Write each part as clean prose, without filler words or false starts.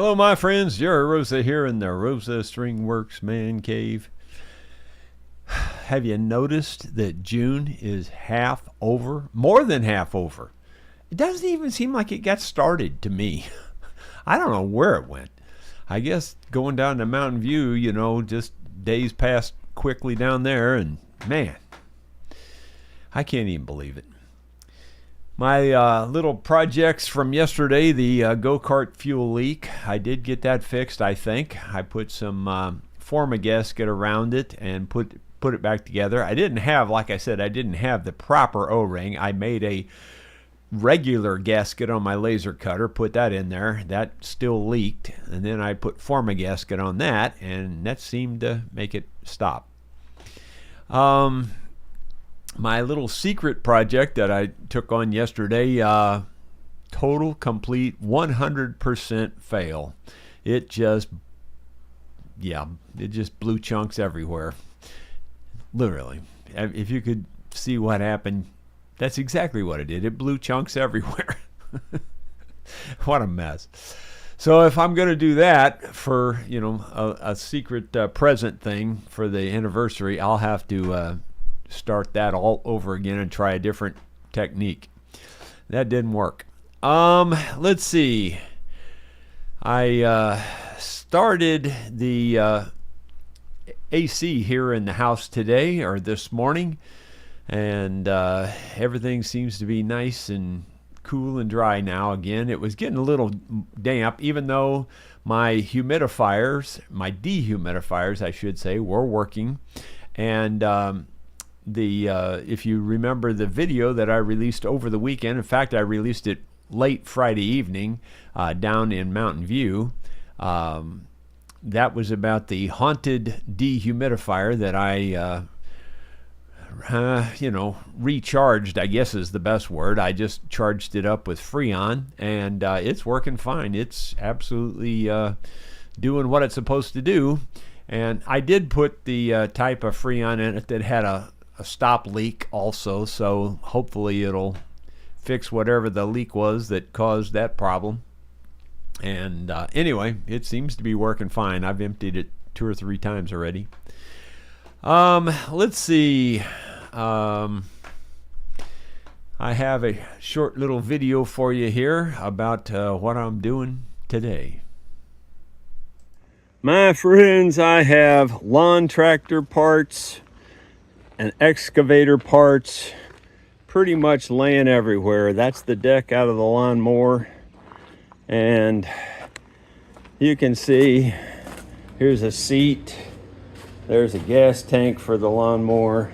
Hello, my friends. Jerry Rosa here in the Rosa String Works Man Cave. Have you noticed that June is half over? More than half over. It doesn't even seem like it got started to me. I don't know where it went. I guess going down to Mountain View, just days passed quickly down there, and man, I can't even believe it. My little projects from yesterday, the go-kart fuel leak, I did get that fixed, I think. I put some forma gasket around it and put it back together. I didn't have, like I said, I didn't have the proper O-ring. I made a regular gasket on my laser cutter, put that in there. That still leaked, and then I put forma gasket on that, and that seemed to make it stop. My little secret project that I took on yesterday, total, complete, 100% fail. It just blew chunks everywhere. Literally. If you could see what happened, that's exactly what it did. It blew chunks everywhere. What a mess. So if I'm going to do that for, a secret present thing for the anniversary, I'll have to start that all over again and try a different technique. That didn't work. Let's see. I started the AC here in the house today or this morning, and everything seems to be nice and cool and dry now again. It was getting a little damp, even though my dehumidifiers, I should say, were working. And if you remember the video that I released over the weekend, in fact, I released it late Friday evening down in Mountain View. That was about the haunted dehumidifier that I recharged, I guess is the best word. I just charged it up with Freon, and it's working fine. It's absolutely doing what it's supposed to do. And I did put the type of Freon in it that had a stop leak also, so hopefully it'll fix whatever the leak was that caused that problem. And anyway, it seems to be working fine. I've emptied it 2 or 3 times already. Let's see. I have a short little video for you here about what I'm doing today. My friends, I have lawn tractor parts and excavator parts pretty much laying everywhere. That's the deck out of the lawnmower, and you can see here's a seat, there's a gas tank for the lawnmower,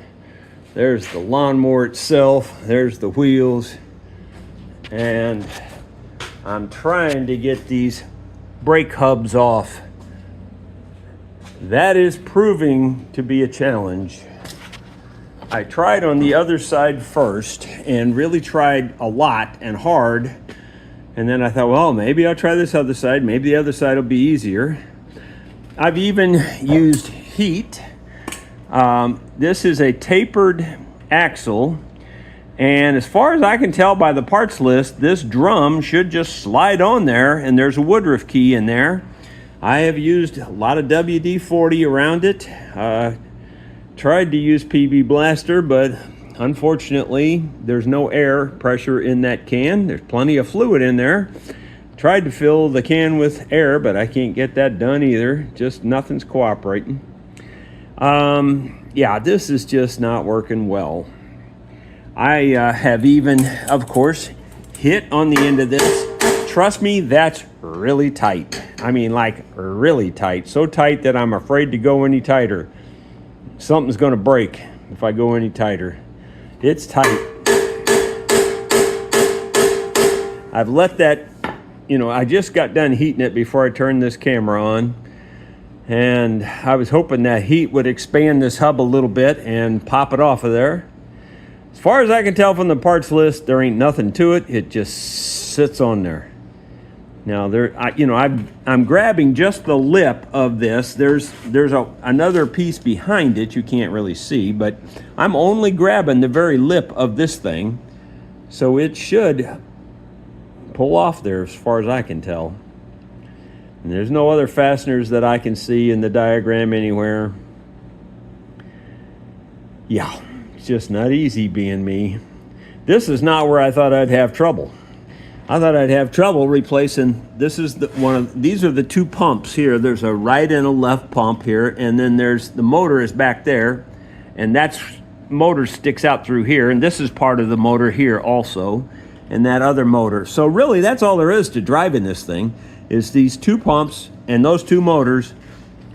there's the lawnmower itself, there's the wheels, and I'm trying to get these brake hubs off. That is proving to be a challenge. I tried on the other side first and really tried a lot and hard. And then I thought, well, maybe I'll try this other side. Maybe the other side will be easier. I've even used heat. This is a tapered axle. And as far as I can tell by the parts list, this drum should just slide on there, and there's a Woodruff key in there. I have used a lot of WD-40 around it. Tried to use PB Blaster, but unfortunately there's no air pressure in that can. There's plenty of fluid in there. Tried to fill the can with air, but I can't get that done either. Just nothing's cooperating. Yeah, this is just not working well. I have even, of course, hit on the end of this. Trust me, that's really tight. I mean, like really tight. So tight that I'm afraid to go any tighter. Something's going to break if I go any tighter. It's tight. I've let that, I just got done heating it before I turned this camera on. And I was hoping that heat would expand this hub a little bit and pop it off of there. As far as I can tell from the parts list, there ain't nothing to it. It just sits on there. Now I'm grabbing just the lip of this. There's another piece behind it you can't really see, but I'm only grabbing the very lip of this thing, so it should pull off there as far as I can tell. And there's no other fasteners that I can see in the diagram anywhere. Yeah, it's just not easy being me. This is not where I thought I'd have trouble. I thought I'd have trouble replacing, these are the two pumps here. There's a right and a left pump here, and then there's the motor is back there, and that's motor sticks out through here, and this is part of the motor here also, and that other motor. So really that's all there is to driving this thing, is these two pumps and those two motors.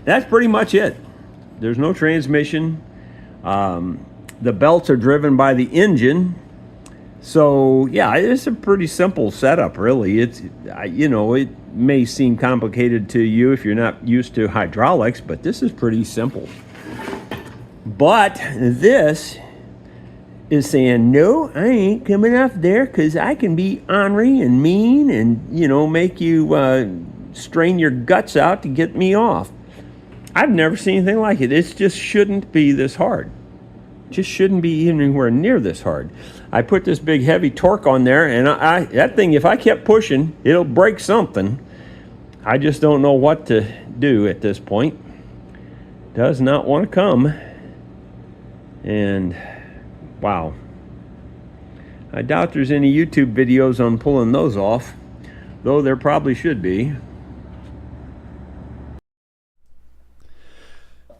That's pretty much it. There's no transmission. The belts are driven by the engine. So yeah, it's a pretty simple setup, really. It's, it may seem complicated to you if you're not used to hydraulics, but this is pretty simple. But this is saying, no, I ain't coming up there because I can be ornery and mean and, make you strain your guts out to get me off. I've never seen anything like it. It just shouldn't be this hard. Just shouldn't be anywhere near this hard. I put this big heavy torque on there, and that thing, if I kept pushing, it'll break something. I just don't know what to do at this point. Does not want to come. And wow. I doubt there's any YouTube videos on pulling those off, though there probably should be.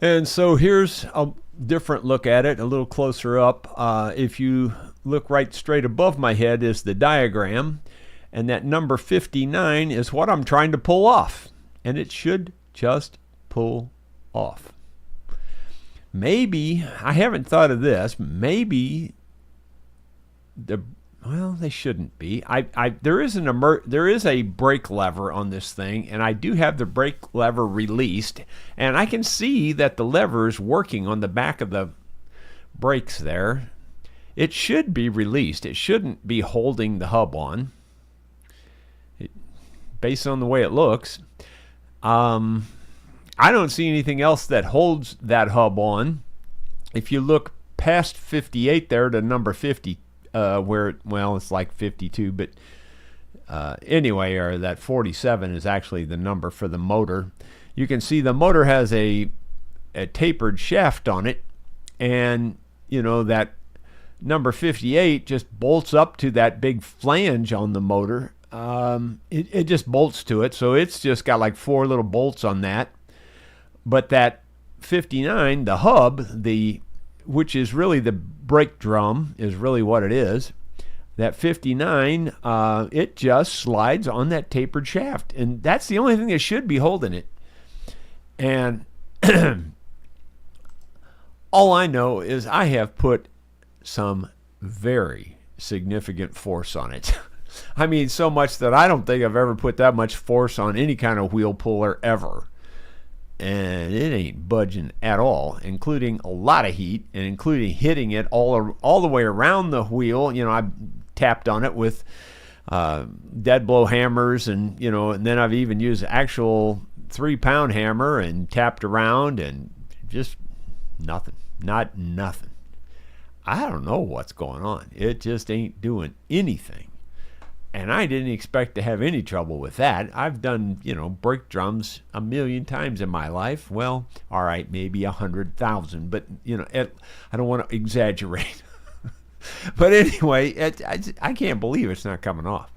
And so here's a different look at it, a little closer up. If you look right straight above my head is the diagram, and that number 59 is what I'm trying to pull off, and it should just pull off. Maybe, I haven't thought of this, maybe they shouldn't be. There is a brake lever on this thing, and I do have the brake lever released, and I can see that the lever is working on the back of the brakes there. It should be released. It shouldn't be holding the hub on, based on the way it looks. I don't see anything else that holds that hub on. If you look past 58 there to number 50, it's like 52, but anyway, or that 47 is actually the number for the motor. You can see the motor has a tapered shaft on it, and that number 58 just bolts up to that big flange on the motor. It just bolts to it, so it's just got like 4 little bolts on that. But that 59, the hub, which is really the brake drum, is really what it is. That 59, it just slides on that tapered shaft, and that's the only thing that should be holding it. And all I know is I have put some very significant force on it. I mean, so much that I don't think I've ever put that much force on any kind of wheel puller ever. And it ain't budging at all, including a lot of heat, and including hitting it all the way around the wheel. I tapped on it with dead blow hammers, and and then I've even used actual 3-pound hammer and tapped around, and just nothing. Nothing. I don't know what's going on. It just ain't doing anything. And I didn't expect to have any trouble with that. I've done, brake drums 1,000,000 times in my life. Well, all right, maybe 100,000, but, I don't want to exaggerate. But anyway, I can't believe it's not coming off.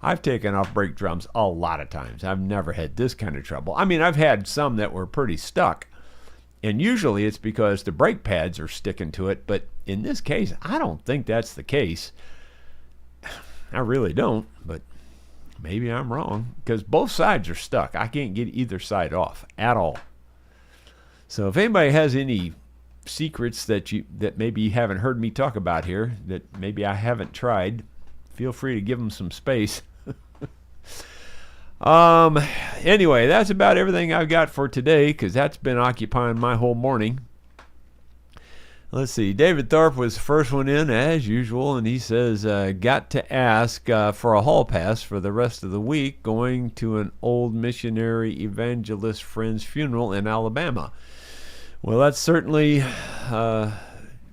I've taken off brake drums a lot of times. I've never had this kind of trouble. I mean, I've had some that were pretty stuck, and usually it's because the brake pads are sticking to it, but in this case, I don't think that's the case. I really don't, but maybe I'm wrong, because both sides are stuck. I can't get either side off at all. So if anybody has any secrets that maybe you haven't heard me talk about here, that maybe I haven't tried, feel free to give them some space. Anyway, that's about everything I've got for today, because that's been occupying my whole morning. Let's see. David Thorpe was the first one in, as usual, and he says, got to ask for a hall pass for the rest of the week, going to an old missionary evangelist friend's funeral in Alabama. Well, that's certainly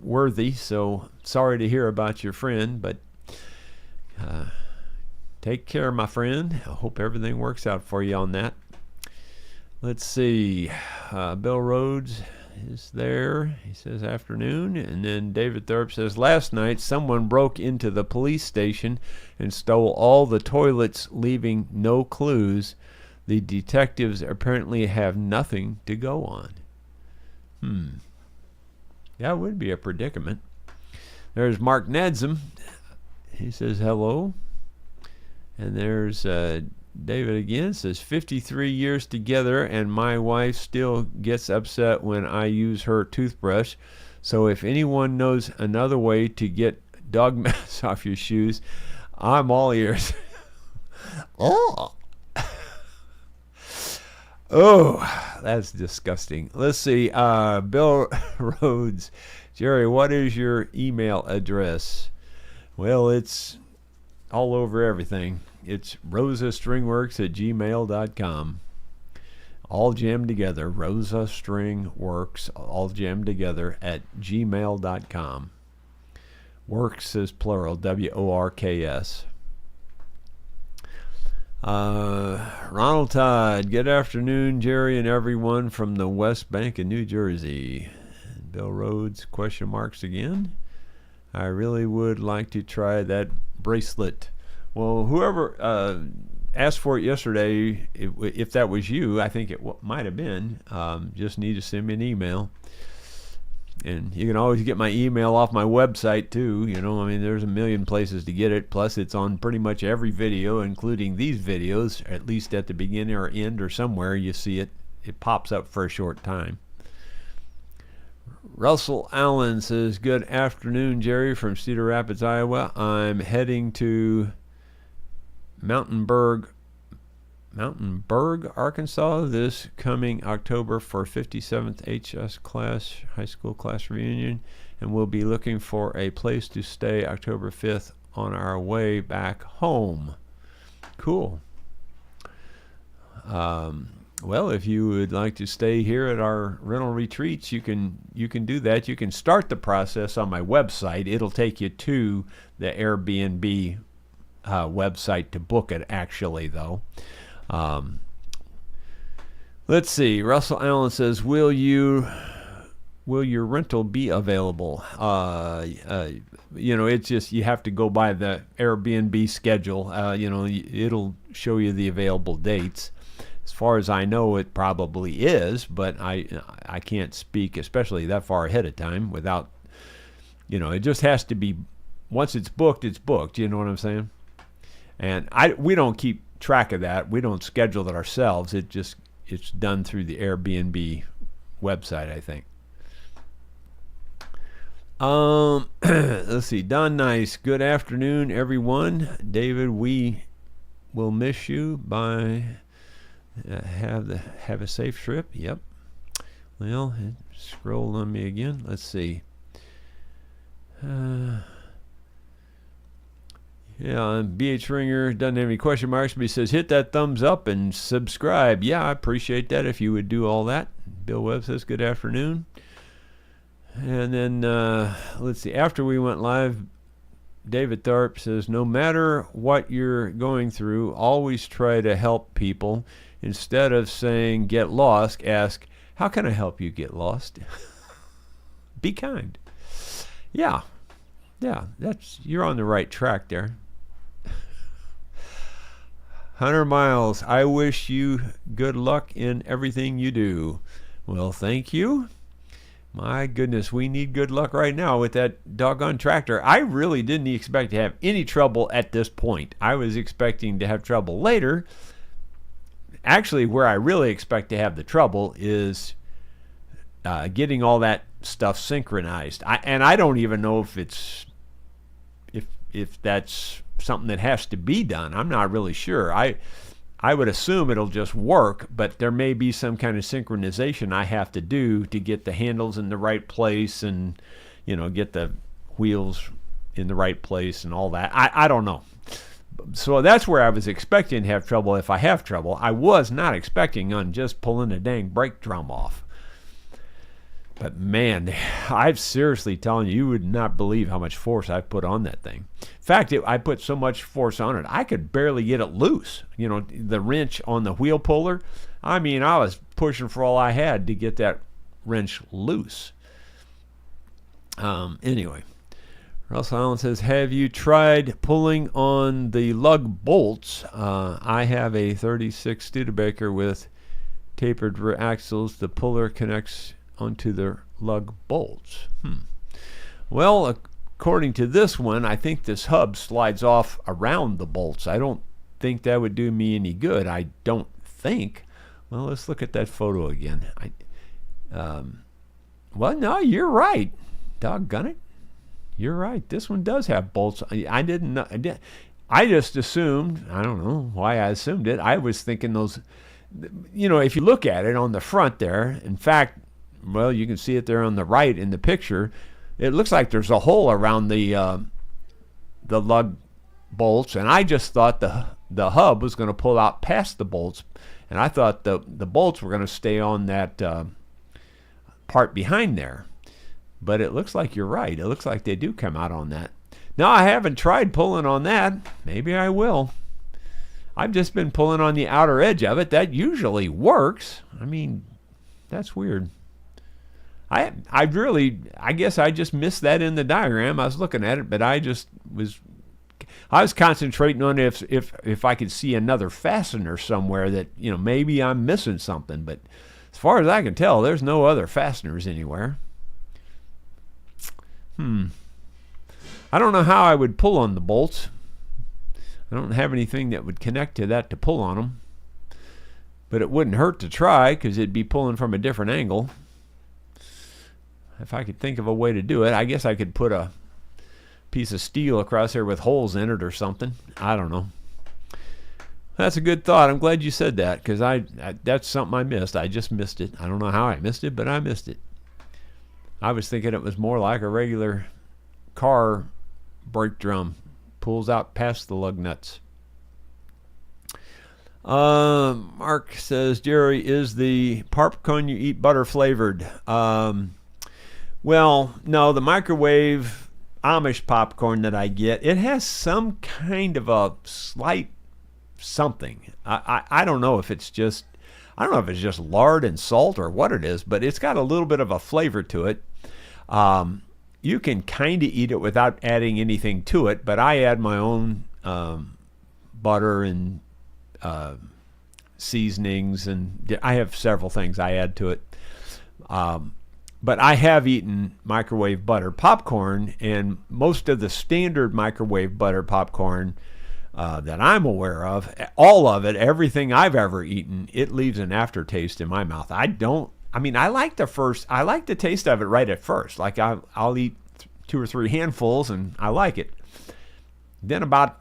worthy, so sorry to hear about your friend, but take care, my friend. I hope everything works out for you on that. Let's see. Bill Rhodes is there. He says afternoon. And then David Thorpe says last night someone broke into the police station and stole all the toilets, leaving no clues. The detectives apparently have nothing to go on. That would be a predicament. There's Mark Nedsom. He says hello. And there's David again. Says 53 years together and my wife still gets upset when I use her toothbrush. So if anyone knows another way to get dog mess off your shoes, I'm all ears. Oh. Oh, that's disgusting. Let's see. Bill Rhodes. Jerry, what is your email address? Well, it's all over everything. It's rosastringworks@gmail.com. All jammed together. Rosastringworks, all jammed together at gmail.com. Works is plural. WORKS. Ronald Todd, good afternoon, Jerry and everyone from the West Bank of New Jersey. Bill Rhodes, question marks again. I really would like to try that bracelet. Well, whoever asked for it yesterday, if that was you, I think it might have been, just need to send me an email. And you can always get my email off my website too. You know, I mean, there's a million places to get it. Plus, it's on pretty much every video, including these videos, at least at the beginning or end or somewhere you see it. It pops up for a short time. Russell Allen says, good afternoon, Jerry, from Cedar Rapids, Iowa. I'm heading to Mountainburg, Arkansas this coming October for 57th HS class, high school class reunion, and we'll be looking for a place to stay October 5th on our way back home. Cool. Well, if you would like to stay here at our rental retreats, you can do that. You can start the process on my website. It'll take you to the Airbnb website to book it, actually, though. Let's see. Russell Allen says, will your rental be available? You know, it's just you have to go by the Airbnb schedule. You know, it'll show you the available dates. As far as I know, it probably is, but I can't speak, especially that far ahead of time, without, you know, it just has to be, once it's booked, it's booked. You know what I'm saying? And we don't keep track of that. We don't schedule it ourselves. It's done through the Airbnb website, I think. Let's see. Don Nice. Good afternoon, everyone. David, we will miss you. Bye. Have a safe trip. Yep. Well, it scrolled on me again. Let's see. Yeah, BH Ringer doesn't have any question marks, but he says, hit that thumbs up and subscribe. Yeah, I appreciate that if you would do all that. Bill Webb says, good afternoon. And then, let's see, after we went live, David Tharp says, no matter what you're going through, always try to help people. Instead of saying, get lost, ask, how can I help you get lost? Be kind. Yeah, you're on the right track there. 100 Miles, I wish you good luck in everything you do. Well, thank you. My goodness, we need good luck right now with that doggone tractor. I really didn't expect to have any trouble at this point. I was expecting to have trouble later. Actually, where I really expect to have the trouble is getting all that stuff synchronized. I don't even know if that's something that has to be done. I'm not really sure. I would assume it'll just work, but there may be some kind of synchronization I have to do to get the handles in the right place and, you know, get the wheels in the right place and all that. I don't know. So that's where I was expecting to have trouble if I have trouble. I was not expecting on just pulling the dang brake drum off. But man, I'm seriously telling you, you would not believe how much force I've put on that thing. In fact, I put so much force on it, I could barely get it loose. You know, the wrench on the wheel puller, I mean, I was pushing for all I had to get that wrench loose. Anyway, Russell Allen says, have you tried pulling on the lug bolts? I have a 36 Studebaker with tapered axles. The puller connects onto the lug bolts. Well, according to this one, I think this hub slides off around the bolts. I don't think that would do me any good. I don't think. Well, let's look at that photo again. Well, no, you're right. Doggone it. You're right. This one does have bolts. I didn't know. I just assumed, I don't know why I assumed it. I was thinking those, you know, if you look at it on the front there, in fact, well, you can see it there on the right in the picture. It looks like there's a hole around the lug bolts, and I just thought the hub was going to pull out past the bolts, and I thought the bolts were going to stay on that part behind there. But it looks like you're right. It looks like they do come out on that. Now, I haven't tried pulling on that. Maybe I will. I've just been pulling on the outer edge of it. That usually works. I mean, that's weird. I guess I just missed that in the diagram. I was looking at it, but I was concentrating on if I could see another fastener somewhere that, you know, maybe I'm missing something. But as far as I can tell, there's no other fasteners anywhere. I don't know how I would pull on the bolts. I don't have anything that would connect to that to pull on them. But it wouldn't hurt to try, because it'd be pulling from a different angle. If I could think of a way to do it, I guess I could put a piece of steel across there with holes in it or something. I don't know. That's a good thought. I'm glad you said that, because that's something I missed. I just missed it. I don't know how I missed it, but I missed it. I was thinking it was more like a regular car brake drum. Pulls out past the lug nuts. Mark says, Jerry, is the popcorn you eat butter flavored? Well, no, the microwave Amish popcorn that I get, it has some kind of a slight something. I don't know if it's just, lard and salt or what it is, but it's got a little bit of a flavor to it. You can kind of eat it without adding anything to it, but I add my own butter and seasonings, and I have several things I add to it. But I have eaten microwave butter popcorn, and most of the standard microwave butter popcorn that I'm aware of, all of it, everything I've ever eaten, it leaves an aftertaste in my mouth. I like the taste of it right at first. Like I'll eat 2 or 3 handfuls and I like it. Then about,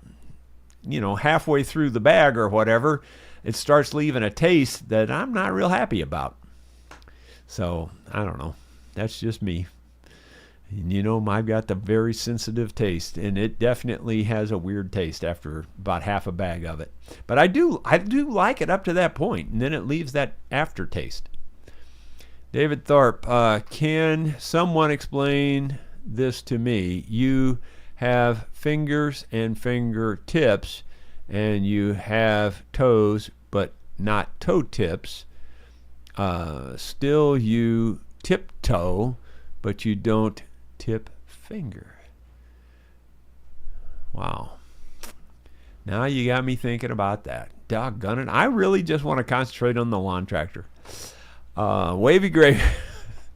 halfway through the bag or whatever, it starts leaving a taste that I'm not real happy about. So, I don't know. That's just me. And I've got the very sensitive taste, and it definitely has a weird taste after about half a bag of it. But I do like it up to that point, and then it leaves that aftertaste. David Thorpe, can someone explain this to me? You have fingers and fingertips, and you have toes, but not toe tips. Still, you tiptoe, but you don't tip finger. Wow. Now you got me thinking about that. Doggone it. I really just want to concentrate on the lawn tractor. Wavy Gray.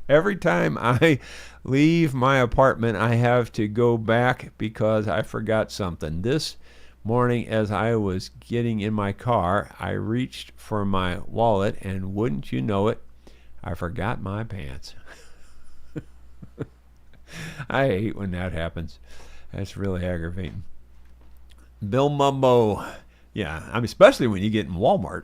Every time I leave my apartment, I have to go back because I forgot something. This morning, as I was getting in my car, I reached for my wallet, and wouldn't you know it, I forgot my pants. I hate when that happens. That's really aggravating. Bill Mumbo. Yeah, especially when you get in Walmart.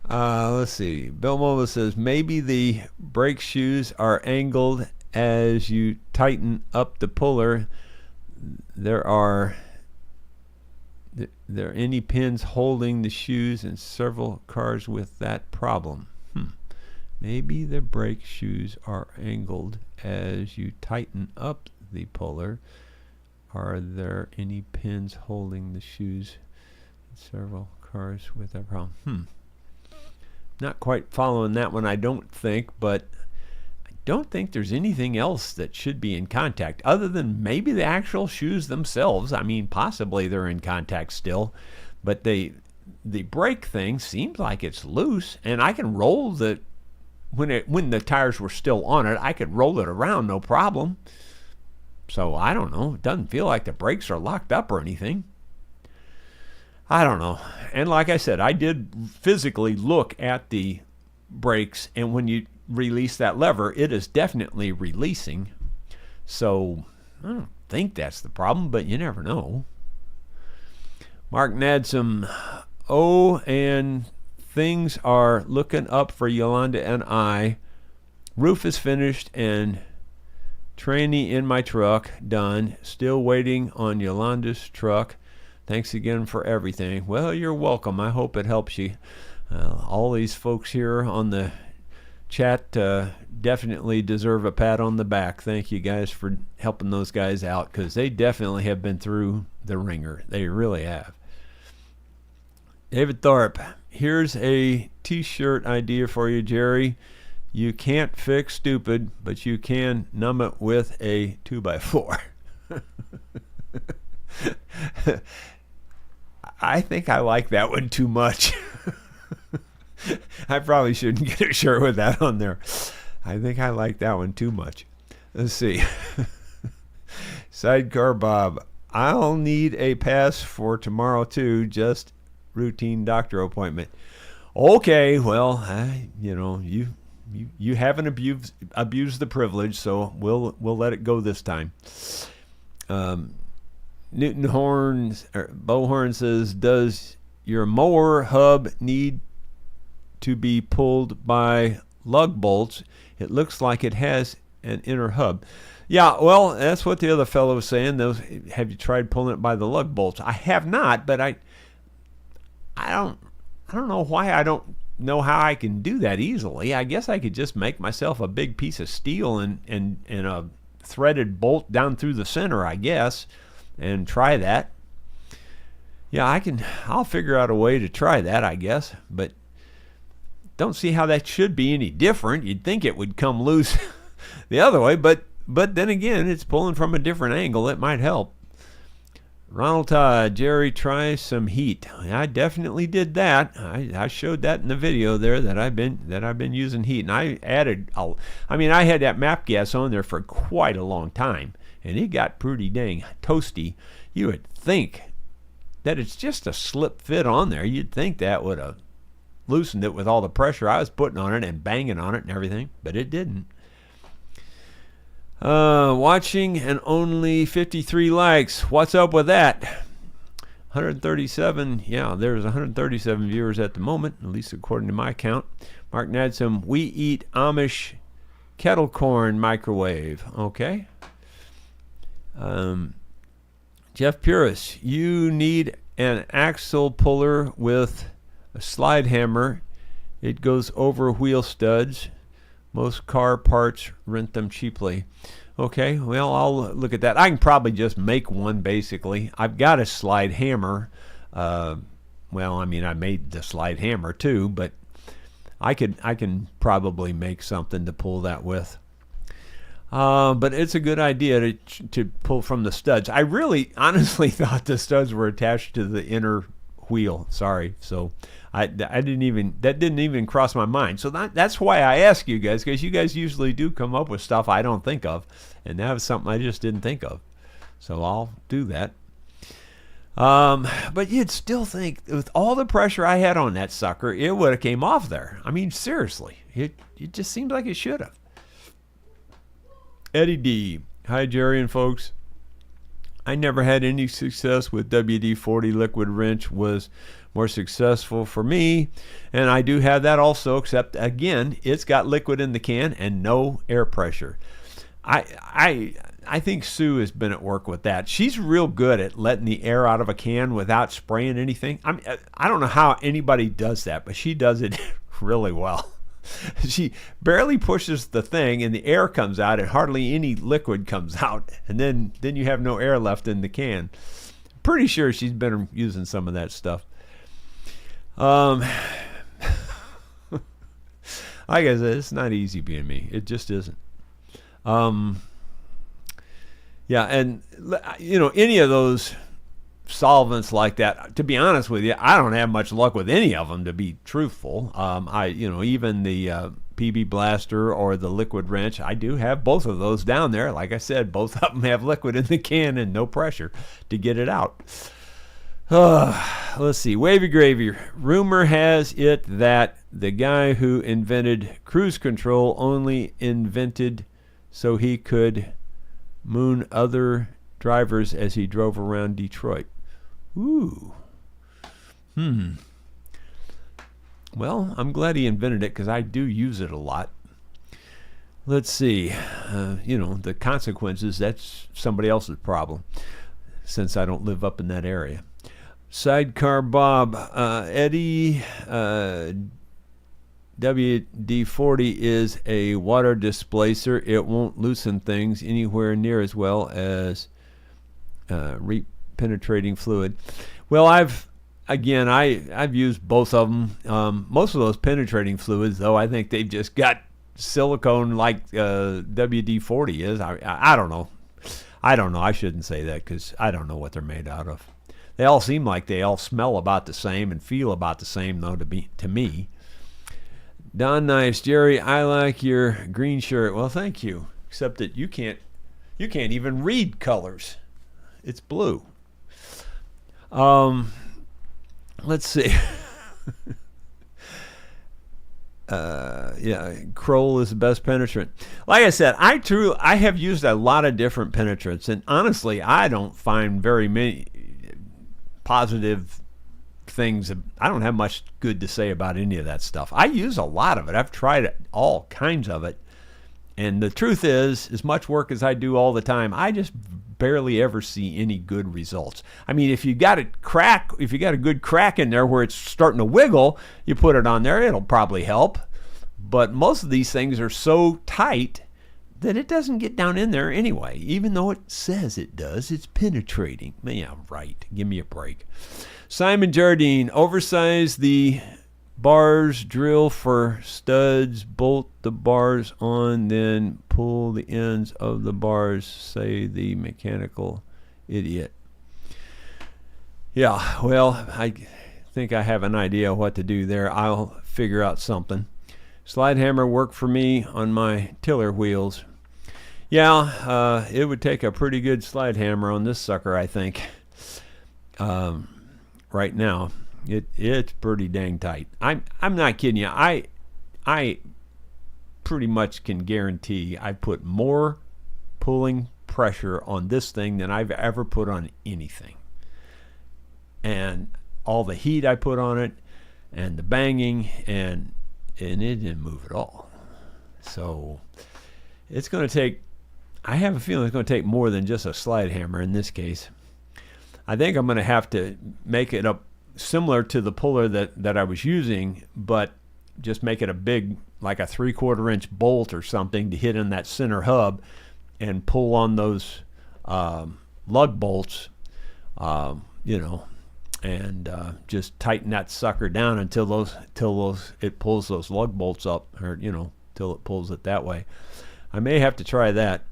Let's see. Bill Mumbo says, maybe the brake shoes are angled as you tighten up the puller. There are any pins holding the shoes in several cars with that problem. Maybe the brake shoes are angled as you tighten up the puller. Are there any pins holding the shoes? Several cars with that problem. Not quite following that one, I don't think, but I don't think there's anything else that should be in contact other than maybe the actual shoes themselves. I mean, possibly they're in contact still, but the brake thing seems like it's loose, and I can roll when the tires were still on it, I could roll it around no problem. So I don't know. It doesn't feel like the brakes are locked up or anything. I don't know. And like I said, I did physically look at the brakes, and when you release that lever, it is definitely releasing. So I don't think that's the problem, but you never know. Mark Nadsum, and things are looking up for Yolanda and I. Roof is finished and tranny in my truck done. Still waiting on Yolanda's truck. Thanks again for everything. Well, you're welcome. I hope it helps you. All these folks here on the chat definitely deserve a pat on the back. Thank you guys for helping those guys out, because they definitely have been through the ringer. They really have. David Thorpe, here's a t-shirt idea for you, Jerry. You can't fix stupid, but you can numb it with a 2x4. I think I like that one too much. I probably shouldn't get a shirt with that on there. I think I like that one too much. Let's see. Sidecar Bob, I'll need a pass for tomorrow too, just routine doctor appointment. Okay, well, you haven't abused the privilege, so we'll let it go this time. Newton Bowhorn says, does your mower hub need to be pulled by lug bolts? It looks like it has an inner hub. Yeah, well, that's what the other fellow was saying. Have you tried pulling it by the lug bolts? I have not, but I don't know why I don't know how I can do that easily. I guess I could just make myself a big piece of steel and a threaded bolt down through the center, I guess, and try that. Yeah, I'll figure out a way to try that, I guess, but don't see how that should be any different. You'd think it would come loose the other way, but then again, it's pulling from a different angle. It might help. Ronald Todd, Jerry, try some heat. I definitely did that. I showed that in the video there that I've been using heat, and I added. I had that MAP gas on there for quite a long time, and it got pretty dang toasty. You would think that it's just a slip fit on there. You'd think that would have loosened it with all the pressure I was putting on it and banging on it and everything, but it didn't. Watching and only 53 likes. What's up with that? 137. Yeah, there's 137 viewers at the moment, at least according to my count. Mark Nadsum, we eat Amish kettle corn microwave. Okay. Jeff Puris, you need an axle puller with a slide hammer. It goes over wheel studs. Most car parts rent them cheaply. Okay, well, I'll look at that. I can probably just make one, basically. I've got a slide hammer. I made the slide hammer too, but I can probably make something to pull that with. But it's a good idea to pull from the studs. I really honestly thought the studs were attached to the inner wheel. Sorry. So that didn't even cross my mind. So that's why I ask you guys, because you guys usually do come up with stuff I don't think of, and that was something I just didn't think of. So I'll do that. But you'd still think with all the pressure I had on that sucker, it would have came off there. I mean, seriously, it just seems like it should have. Eddie D. Hi, Jerry and folks. I never had any success with WD-40. Liquid wrench was more successful for me, and I do have that also, except again, it's got liquid in the can and no air pressure. I think Sue has been at work with that. She's real good at letting the air out of a can without spraying anything. I don't know how anybody does that, but she does it really well. She barely pushes the thing and the air comes out and hardly any liquid comes out. And then you have no air left in the can. Pretty sure she's been using some of that stuff. Like I said, it's not easy being me. It just isn't. Yeah, and any of those solvents like that, to be honest with you, I don't have much luck with any of them, to be truthful. Even the PB Blaster or the Liquid Wrench, I do have both of those down there. Like I said, both of them have liquid in the can and no pressure to get it out. Let's see. Wavy Gravy. Rumor has it that the guy who invented cruise control only invented so he could moon other drivers as he drove around Detroit. Ooh. Well, I'm glad he invented it because I do use it a lot. Let's see. The consequences, that's somebody else's problem since I don't live up in that area. Sidecar Bob. Eddie, WD-40 is a water displacer. It won't loosen things anywhere near as well as penetrating fluid. Well, I've used both of them. Most of those penetrating fluids, though, I think they've just got silicone like WD-40 is. I don't know. I shouldn't say that because I don't know what they're made out of. They all seem like they all smell about the same and feel about the same, though, to me. Don Nice. Jerry, I like your green shirt. Well, thank you. Except that you can't even read colors. It's blue. Let's see. Kroll is the best penetrant. Like I said, I have used a lot of different penetrants, and honestly, I don't find very many positive things. I don't have much good to say about any of that stuff. I use a lot of it. I've tried all kinds of it, and the truth is, as much work as I do all the time, I just barely ever see any good results. I mean, if you got a good crack in there where it's starting to wiggle, you put it on there, it'll probably help. But most of these things are so tight that it doesn't get down in there anyway, even though it says it does. It's penetrating. Yeah, right. Give me a break. Simon Jardine, oversize the bars, drill for studs, bolt the bars on, then pull the ends of the bars, say the mechanical idiot. Yeah, well, I think I have an idea what to do there. I'll figure out something. Slide hammer worked for me on my tiller wheels. Yeah, it would take a pretty good slide hammer on this sucker, I think. Right now, it's pretty dang tight. I'm not kidding you. I pretty much can guarantee I put more pulling pressure on this thing than I've ever put on anything. And all the heat I put on it, and the banging, and it didn't move at all. So it's going to take. I have a feeling it's going to take more than just a slide hammer in this case. I think I'm going to have to make it up similar to the puller that I was using, but just make it a big, like a 3/4 inch bolt or something to hit in that center hub and pull on those lug bolts, and just tighten that sucker down until it pulls those lug bolts up, or till it pulls it that way. I may have to try that.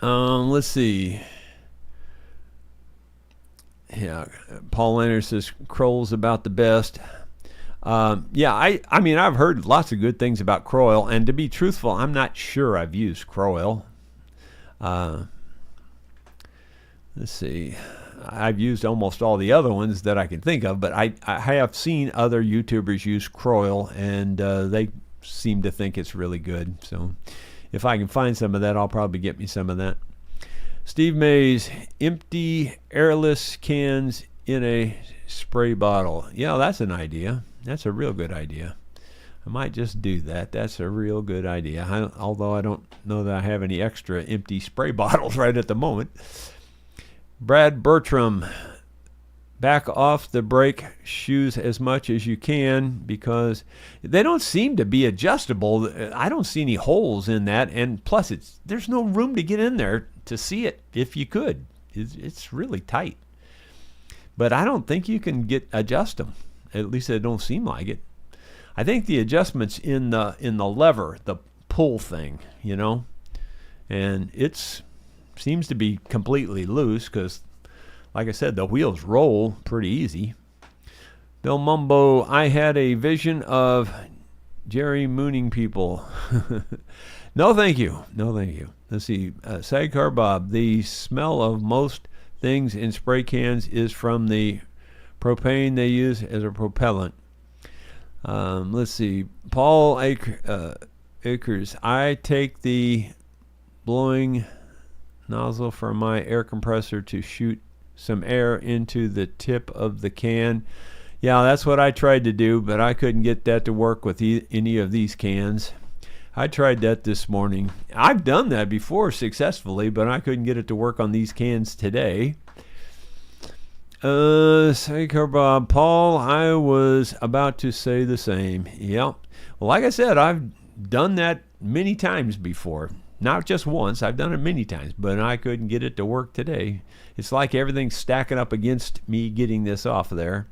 Let's see. Yeah, Paul Leonard says Kroll's about the best. I mean, I've heard lots of good things about Kroll, and to be truthful, I'm not sure I've used Kroll. Let's see. I've used almost all the other ones that I can think of, but I have seen other YouTubers use Kroll, and they seem to think it's really good. So if I can find some of that, I'll probably get me some of that. Steve Mays, empty airless cans in a spray bottle. Yeah, that's an idea. That's a real good idea. I might just do that. That's a real good idea. Although I don't know that I have any extra empty spray bottles right at the moment. Brad Bertram, back off the brake shoes as much as you can because they don't seem to be adjustable. I don't see any holes in that, and plus there's no room to get in there to see it if you could. It's really tight. But I don't think you can adjust them. At least it don't seem like it. I think the adjustment's in the lever, the pull thing, and it seems to be completely loose because, like I said, the wheels roll pretty easy. Bill Mumbo, I had a vision of Jerry mooning people. No, thank you. No, thank you. Let's see. Sidecar Bob, the smell of most things in spray cans is from the propane they use as a propellant. Let's see. Paul Akers, I take the blowing nozzle from my air compressor to shoot some air into the tip of the can. Yeah, that's what I tried to do, but I couldn't get that to work with any of these cans. I tried that this morning. I've done that before successfully, but I couldn't get it to work on these cans today. Sidecar Bob, Paul, I was about to say the same. Yep. Well, like I said, I've done that many times before. Not just once, I've done it many times, but I couldn't get it to work today. It's like everything's stacking up against me getting this off of there.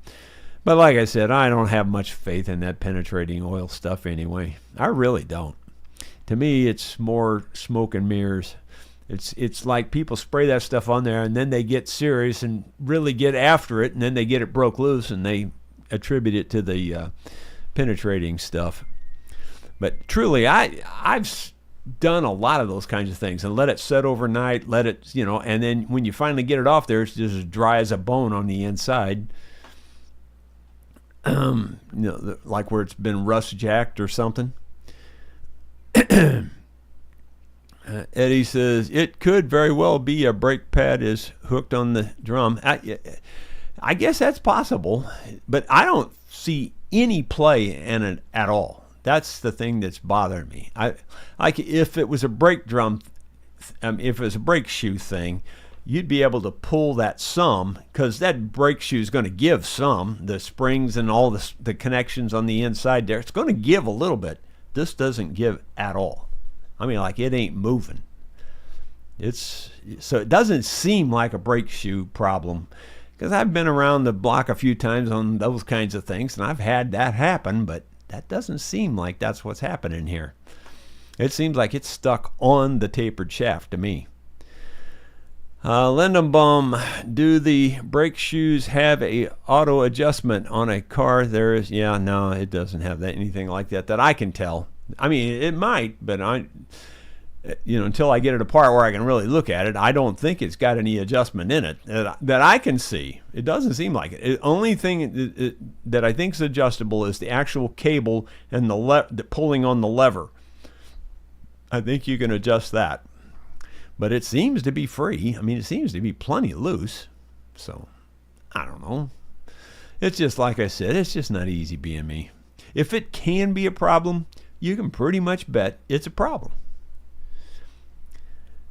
But like I said, I don't have much faith in that penetrating oil stuff anyway. I really don't. To me, it's more smoke and mirrors. It's like people spray that stuff on there, and then they get serious and really get after it, and then they get it broke loose, and they attribute it to the penetrating stuff. But truly, I've done a lot of those kinds of things and let it set overnight, let it, and then when you finally get it off there, it's just as dry as a bone on the inside. Like where it's been rust jacked or something. Eddie says it could very well be a brake pad is hooked on the drum. I guess that's possible, but I don't see any play in it at all. That's the thing that's bothering me. Like if it was a brake drum, if it was a brake shoe thing, you'd be able to pull that some, because that brake shoe is going to give some. The springs and all the connections on the inside there, it's going to give a little bit. This doesn't give at all. I mean, like it ain't moving. So it doesn't seem like a brake shoe problem, because I've been around the block a few times on those kinds of things, and I've had that happen, but that doesn't seem like that's what's happening here. It seems like it's stuck on the tapered shaft to me. Lindenbaum, do the brake shoes have a auto adjustment on a car? No, it doesn't have anything like that I can tell. I mean, it might, but until I get it apart where I can really look at it, I don't think it's got any adjustment in it that I can see. It doesn't seem like it. The only thing that I think is adjustable is the actual cable and the pulling on the lever. I think you can adjust that. But it seems to be free. I mean, it seems to be plenty loose. So, I don't know. It's just like I said, it's just not easy being me. If it can be a problem, you can pretty much bet it's a problem.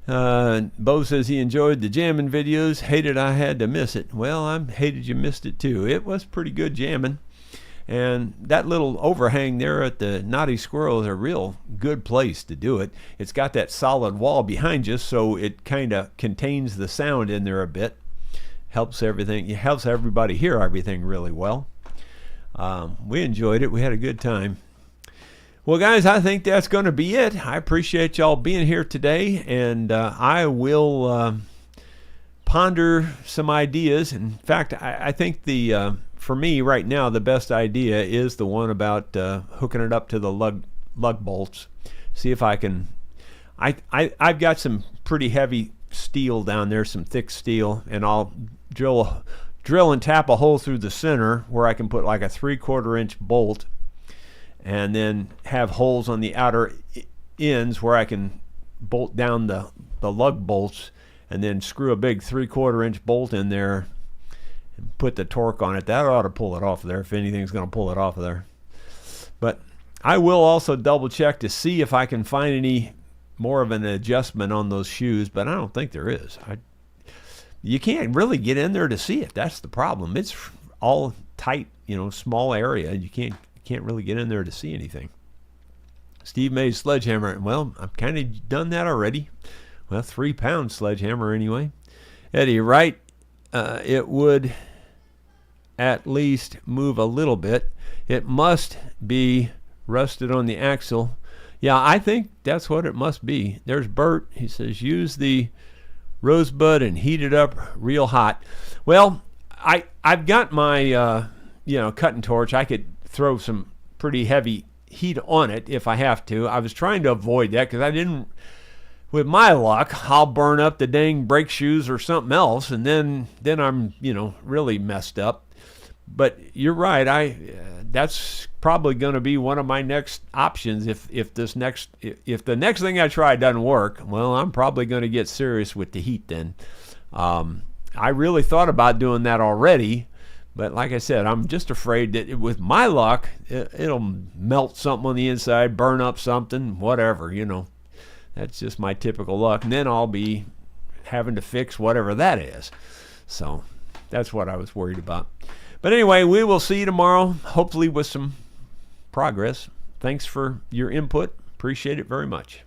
Bo says he enjoyed the jamming videos. Hated I had to miss it. Well, I hated you missed it too. It was pretty good jamming. And that little overhang there at the Naughty Squirrel is a real good place to do it. It's got that solid wall behind you, so it kind of contains the sound in there a bit. Helps everything. It helps everybody hear everything really well. We enjoyed it. We had a good time. Well, guys, I think that's going to be it. I appreciate y'all being here today, and I will ponder some ideas. In fact, I think for me right now, the best idea is the one about hooking it up to the lug bolts. See if I can. I've got some pretty heavy steel down there, some thick steel, and I'll drill and tap a hole through the center where I can put like a 3/4 inch bolt, and then have holes on the outer ends where I can bolt down the lug bolts, and then screw a big 3/4 inch bolt in there and put the torque on it. That ought to pull it off of there, if anything's going to pull it off of there. But I will also double check to see if I can find any more of an adjustment on those shoes, but I don't think there is. you can't really get in there to see it. That's the problem. It's all tight, small area. You can't really get in there to see anything. Steve May's sledgehammer. Well, I've kind of done that already. Well, 3-pound sledgehammer anyway. Eddie, right? It would at least move a little bit. It must be rusted on the axle. Yeah, I think that's what it must be. There's Bert. He says, use the rosebud and heat it up real hot. Well, I've got my cutting torch. I could throw some pretty heavy heat on it if I have to. I was trying to avoid that because I didn't. With my luck, I'll burn up the dang brake shoes or something else, and then I'm really messed up. But you're right. That's probably going to be one of my next options if the next thing I try doesn't work. Well, I'm probably going to get serious with the heat then. I really thought about doing that already, but like I said, I'm just afraid that with my luck, it'll melt something on the inside, burn up something, whatever. That's just my typical luck, and then I'll be having to fix whatever that is. So that's what I was worried about. But anyway, we will see you tomorrow, hopefully with some progress. Thanks for your input. Appreciate it very much.